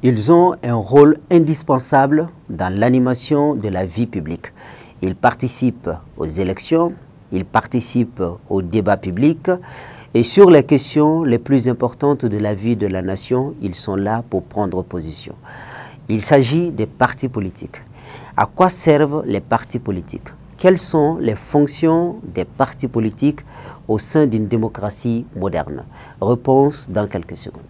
Ils ont un rôle indispensable dans l'animation de la vie publique. Ils participent aux élections, ils participent aux débats publics et sur les questions les plus importantes de la vie de la nation, ils sont là pour prendre position. Il s'agit des partis politiques. À quoi servent les partis politiques? Quelles sont les fonctions des partis politiques au sein d'une démocratie moderne? Réponse dans quelques secondes.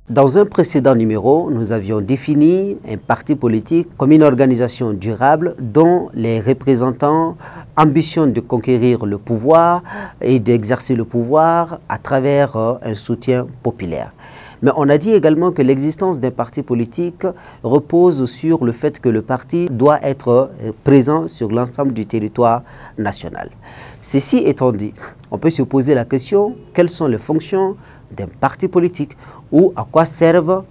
Dans un précédent numéro, nous avions défini un parti politique comme une organisation durable dont les représentants ambitionnent de conquérir le pouvoir et d'exercer le pouvoir à travers un soutien populaire. Mais on a dit également que l'existence d'un parti politique repose sur le fait que le parti doit être présent sur l'ensemble du territoire national. Ceci étant dit, on peut se poser la question, quelles sont les fonctions d'un parti politique ou à quoi servent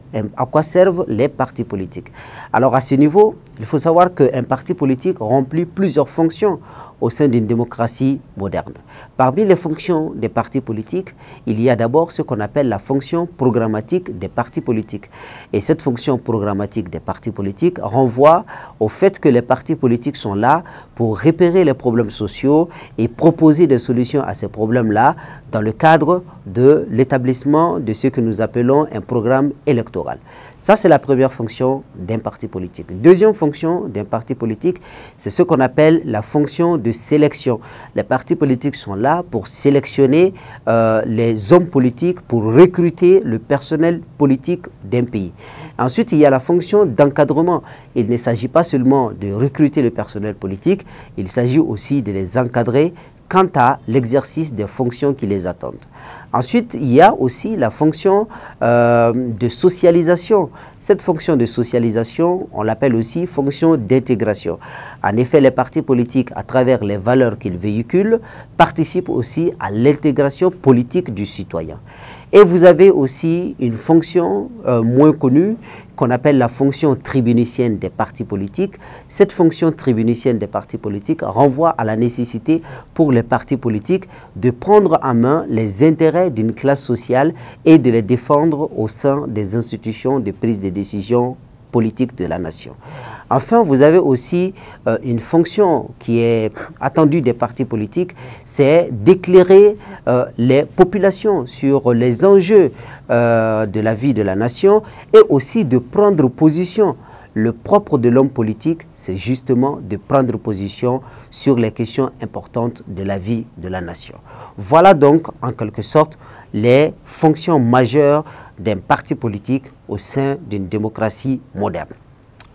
les partis politiques. Alors à ce niveau, il faut savoir qu'un parti politique remplit plusieurs fonctions au sein d'une démocratie moderne. Parmi les fonctions des partis politiques, il y a d'abord ce qu'on appelle la fonction programmatique des partis politiques. Et cette fonction programmatique des partis politiques renvoie au fait que les partis politiques sont là pour repérer les problèmes sociaux et proposer des solutions à ces problèmes-là dans le cadre de l'établissement de ce que nous appelons un programme électoral. Ça, c'est la première fonction d'un parti politique. Deuxième fonction d'un parti politique, c'est ce qu'on appelle la fonction de sélection. Les partis politiques sont là pour sélectionner les hommes politiques, pour recruter le personnel politique d'un pays. Ensuite, il y a la fonction d'encadrement. Il ne s'agit pas seulement de recruter le personnel politique, il s'agit aussi de les encadrer quant à l'exercice des fonctions qui les attendent. Ensuite, il y a aussi la fonction de socialisation. Cette fonction de socialisation, on l'appelle aussi fonction d'intégration. En effet, les partis politiques, à travers les valeurs qu'ils véhiculent, participent aussi à l'intégration politique du citoyen. Et vous avez aussi une fonction moins connue qu'on appelle la fonction tribunicienne des partis politiques. Cette fonction tribunicienne des partis politiques renvoie à la nécessité pour les partis politiques de prendre en main les intérêts d'une classe sociale et de les défendre au sein des institutions de prise de décision politique de la nation. Enfin, vous avez aussi une fonction qui est attendue des partis politiques, c'est d'éclairer les populations sur les enjeux de la vie de la nation et aussi de prendre position. Le propre de l'homme politique, c'est justement de prendre position sur les questions importantes de la vie de la nation. Voilà donc en quelque sorte les fonctions majeures d'un parti politique au sein d'une démocratie moderne.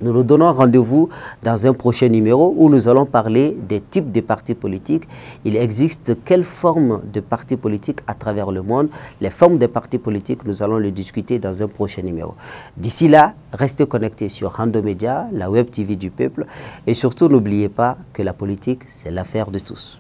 Nous nous donnons rendez-vous dans un prochain numéro où nous allons parler des types de partis politiques. Il existe quelles formes de partis politiques à travers le monde. Les formes des partis politiques, nous allons le discuter dans un prochain numéro. D'ici là, restez connectés sur Rando Média, la web TV du peuple. Et surtout, n'oubliez pas que la politique, c'est l'affaire de tous.